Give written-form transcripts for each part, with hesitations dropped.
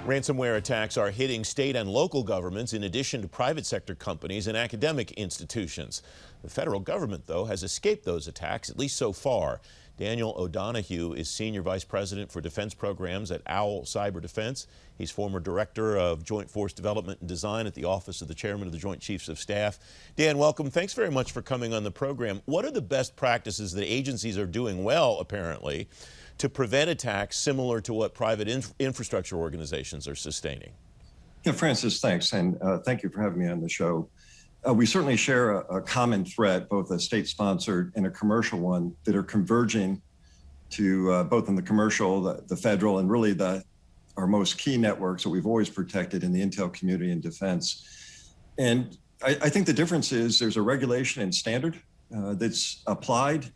Ransomware attacks are hitting state and local governments in addition to private sector companies and academic institutions. The federal government, though, has escaped those attacks, at least so far. Daniel O'Donohue is Senior Vice President for Defense Programs at OWL Cyber Defense. He's former Director of Joint Force Development and Design at the Office of the Chairman of the Joint Chiefs of Staff. Dan, welcome. Thanks very much for coming on the program. What are the best practices that agencies are doing well, apparently, to prevent attacks similar to what private infrastructure organizations are sustaining? Yeah, Francis, thanks. And thank you for having me on the show. We certainly share a common threat, both a state-sponsored and a commercial one, that are converging to both in the commercial, the federal, and really our most key networks that we've always protected in the intel community and defense. And I think the difference is there's a regulation and standard that's applied.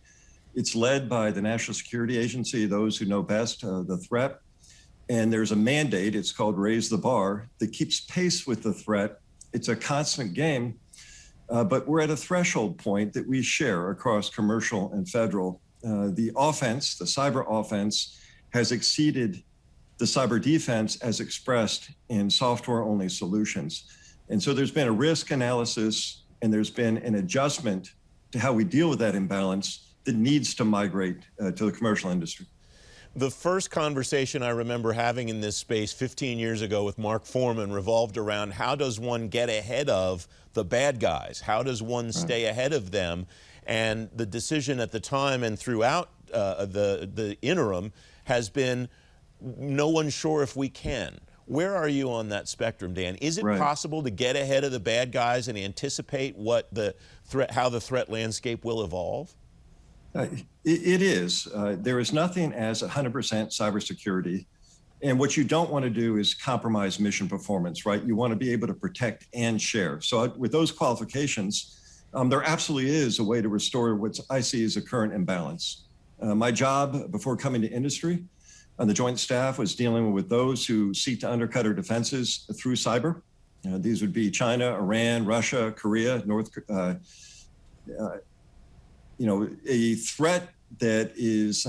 It's led by the National Security Agency, those who know best the threat. And there's a mandate, it's called Raise the Bar, that keeps pace with the threat. It's a constant game, but we're at a threshold point that we share across commercial and federal. The offense, the cyber offense, has exceeded the cyber defense as expressed in software-only solutions. And so there's been a risk analysis and there's been an adjustment to how we deal with that imbalance that needs to migrate to the commercial industry. The first conversation I remember having in this space 15 years ago with Mark Foreman revolved around how does one get ahead of the bad guys? How does one stay ahead of them? And the decision at the time and throughout the interim has been no one's sure if we can. Where are you on that spectrum, Dan? Is it possible to get ahead of the bad guys and anticipate what the threat, how the threat landscape will evolve? It is. There is nothing as 100% cybersecurity. And what you don't want to do is compromise mission performance, right? You want to be able to protect and share. So with those qualifications, there absolutely is a way to restore what I see as a current imbalance. My job before coming to industry on the Joint Staff was dealing with those who seek to undercut our defenses through cyber. These would be China, Iran, Russia, Korea, a threat that is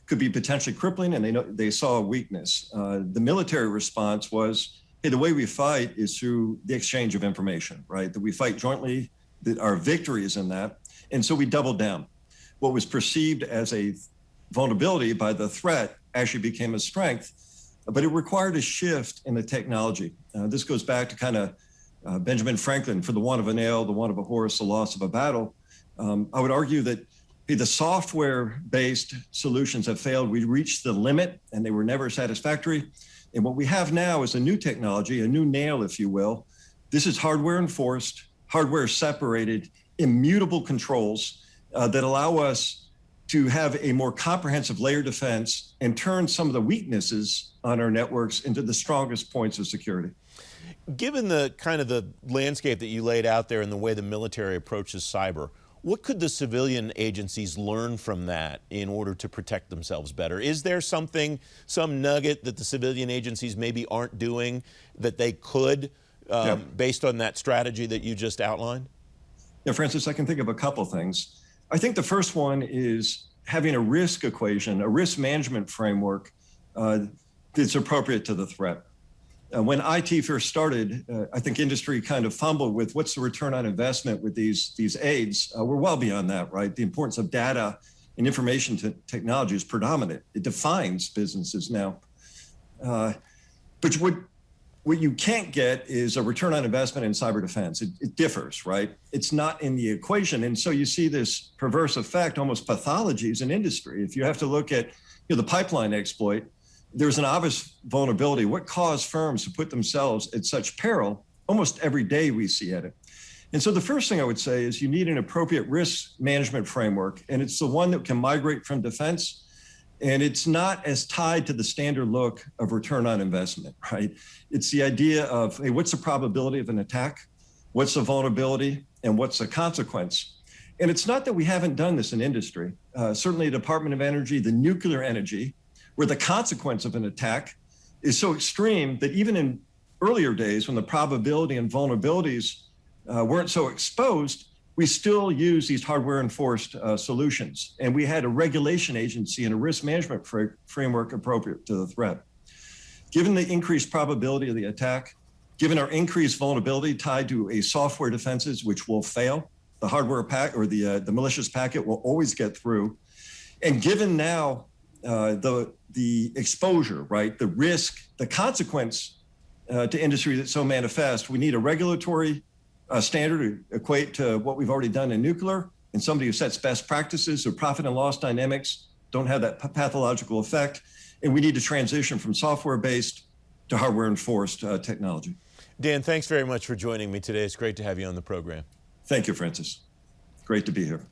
could be potentially crippling, and they saw a weakness. The military response was, hey, the way we fight is through the exchange of information, right? That we fight jointly, that our victory is in that. And so we doubled down. What was perceived as a vulnerability by the threat actually became a strength, but it required a shift in the technology. This goes back to kind of Benjamin Franklin, for the want of a nail, the want of a horse, the loss of a battle. I would argue that the software-based solutions have failed. We reached the limit and they were never satisfactory. And what we have now is a new technology, a new nail, if you will. This is hardware enforced, hardware separated, immutable controls that allow us to have a more comprehensive layer defense and turn some of the weaknesses on our networks into the strongest points of security. Given the kind of the landscape that you laid out there and the way the military approaches cyber, what could the civilian agencies learn from that in order to protect themselves better? Is there something, some nugget that the civilian agencies maybe aren't doing that they could, based on that strategy that you just outlined? Yeah, Francis, I can think of a couple things. I think the first one is having a risk equation, a risk management framework that's appropriate to the threat. When IT first started, I think industry kind of fumbled with what's the return on investment with these aids. We're well beyond that, right? The importance of data and information technology is predominant. It defines businesses now. But what you can't get is a return on investment in cyber defense. It differs, right? It's not in the equation. And so you see this perverse effect, almost pathologies in industry. If you have to look at the pipeline exploit, there's an obvious vulnerability. What caused firms to put themselves at such peril? Almost every day we see at it. And so the first thing I would say is you need an appropriate risk management framework, and it's the one that can migrate from defense, and it's not as tied to the standard look of return on investment, right? It's the idea of, hey, what's the probability of an attack? What's the vulnerability? And what's the consequence? And it's not that we haven't done this in industry. Certainly the Department of Energy, the nuclear energy, where the consequence of an attack is so extreme that even in earlier days when the probability and vulnerabilities weren't so exposed, we still use these hardware enforced solutions. And we had a regulation agency and a risk management framework appropriate to the threat. given the increased probability of the attack, given our increased vulnerability tied to a software defenses which will fail, the hardware pack or the malicious packet will always get through, and given now the exposure, right, the risk, the consequence to industry that's so manifest, we need a regulatory standard to equate to what we've already done in nuclear, and somebody who sets best practices so profit and loss dynamics don't have that pathological effect. And we need to transition from software-based to hardware-enforced technology. Dan, thanks very much for joining me today. It's great to have you on the program. Thank you, Francis. Great to be here.